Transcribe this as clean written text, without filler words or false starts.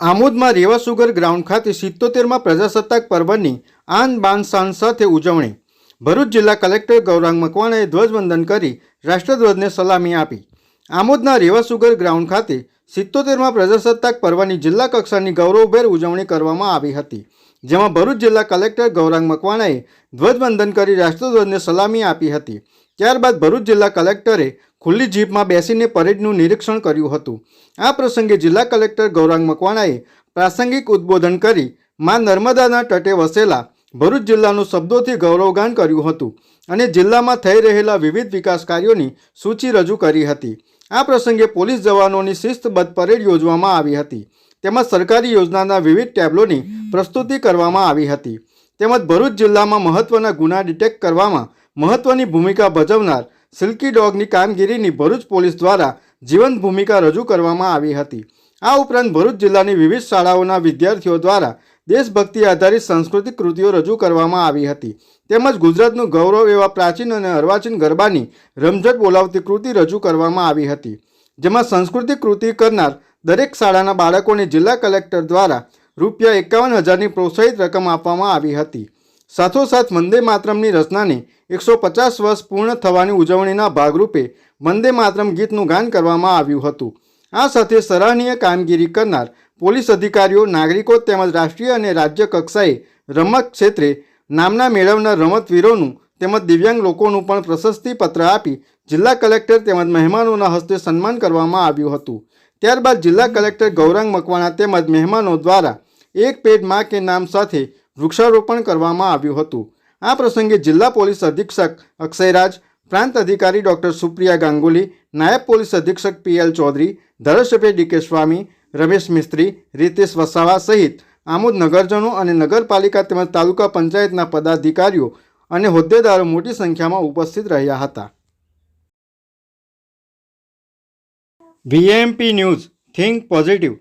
આમોદમાં રેવા sugar ground ખાતે 77મા પ્રજાસત્તાક પર્વની આન બાન શાન સાથે ઉજવણી. ભરૂચ જિલ્લા કલેક્ટર ગૌરાંગ મકવાણાએ ધ્વજવંદન કરી રાષ્ટ્રધ્વજને સલામી આપી. આમોદના રેવા સુગર ગ્રાઉન્ડ ખાતે 77મા પ્રજાસત્તાક પર્વની જિલ્લા કક્ષાની ગૌરવભેર ઉજવણી કરવામાં આવી હતી, જેમાં ભરૂચ જિલ્લા કલેક્ટર ગૌરાંગ મકવાણાએ ધ્વજવંદન કરી રાષ્ટ્રધ્વજને સલામી આપી હતી. ત્યારબાદ ભરૂચ જિલ્લા કલેક્ટરે ખુલ્લી જીપમાં બેસીને પરેડનું નિરીક્ષણ કર્યું હતું. આ પ્રસંગે જિલ્લા કલેક્ટર ગૌરાંગ મકવાણાએ પ્રાસંગિક ઉદ્બોધન કરી મા નર્મદાના તટે વસેલા ભરૂચ જિલ્લાનું શબ્દોથી ગૌરવગાન કર્યું હતું અને જિલ્લામાં થઈ રહેલા વિવિધ વિકાસ કાર્યોની સૂચિ રજૂ કરી હતી. આ પ્રસંગે પોલીસ જવાનોની શિસ્તબદ્ધ પરેડ યોજવામાં આવી હતી, તેમજ સરકારી યોજનાના વિવિધ ટેબ્લોની પ્રસ્તુતિ કરવામાં આવી હતી. તેમજ ભરૂચ જિલ્લામાં મહત્ત્વના ગુના ડિટેક્ટ કરવામાં મહત્વની ભૂમિકા ભજવનાર સિલ્કી ડોગની કામગીરીની ભરૂચ પોલીસ દ્વારા જીવંત ભૂમિકા રજૂ કરવામાં આવી હતી. આ ઉપરાંત ભરૂચ જિલ્લાની વિવિધ શાળાઓના વિદ્યાર્થીઓ દ્વારા દેશભક્તિ આધારિત સાંસ્કૃતિક કૃતિઓ રજૂ કરવામાં આવી હતી. તેમજ ગુજરાતનું ગૌરવ એવા પ્રાચીન અને અર્વાચીન ગરબાની રમઝટ બોલાવતી કૃતિ રજૂ કરવામાં આવી હતી, જેમાં સાંસ્કૃતિક કૃતિ કરનાર દરેક શાળાના બાળકોને જિલ્લા કલેક્ટર દ્વારા ₹51,000ની પ્રોત્સાહિત રકમ આપવામાં આવી હતી. સાથોસાથ વંદે માતરમની રચનાને 150 વર્ષ પૂર્ણ થવાની ઉજવણીના ભાગરૂપે વંદે માતરમ ગીતનું ગાન કરવામાં આવ્યું હતું. આ સાથે સરાહનીય કામગીરી કરનાર પોલીસ અધિકારીઓ, નાગરિકો તેમજ રાષ્ટ્રીય અને રાજ્ય કક્ષાએ રમત ક્ષેત્રે નામના મેળવનાર રમતવીરોનું તેમજ દિવ્યાંગ લોકોનું પણ પ્રશસ્તિપત્ર આપી જિલ્લા કલેક્ટર તેમજ મહેમાનોના હસ્તે સન્માન કરવામાં આવ્યું હતું. ત્યારબાદ જિલ્લા કલેક્ટર ગૌરાંગ મકવાણા તેમજ મહેમાનો દ્વારા એક પેડ માં કે નામ સાથે વૃક્ષારોપણ કરવામાં આવ્યું હતું. આ પ્રસંગે જિલ્લા પોલીસ અધિક્ષક અક્ષયરાજ, પ્રાંત અધિકારી ડૉક્ટર સુપ્રિયા ગાંગુલી, નાયબ પોલીસ અધિક્ષક PL ચૌધરી, ધારાસભ્ય DK સ્વામી, રમેશ મિસ્ત્રી, રીતેશ વસાવા સહિત આમોદ નગરજનો અને નગરપાલિકા તેમજ તાલુકા પંચાયતના પદાધિકારીઓ અને હોદ્દેદારો મોટી સંખ્યામાં ઉપસ્થિત રહ્યા હતા. VMP news, think positive.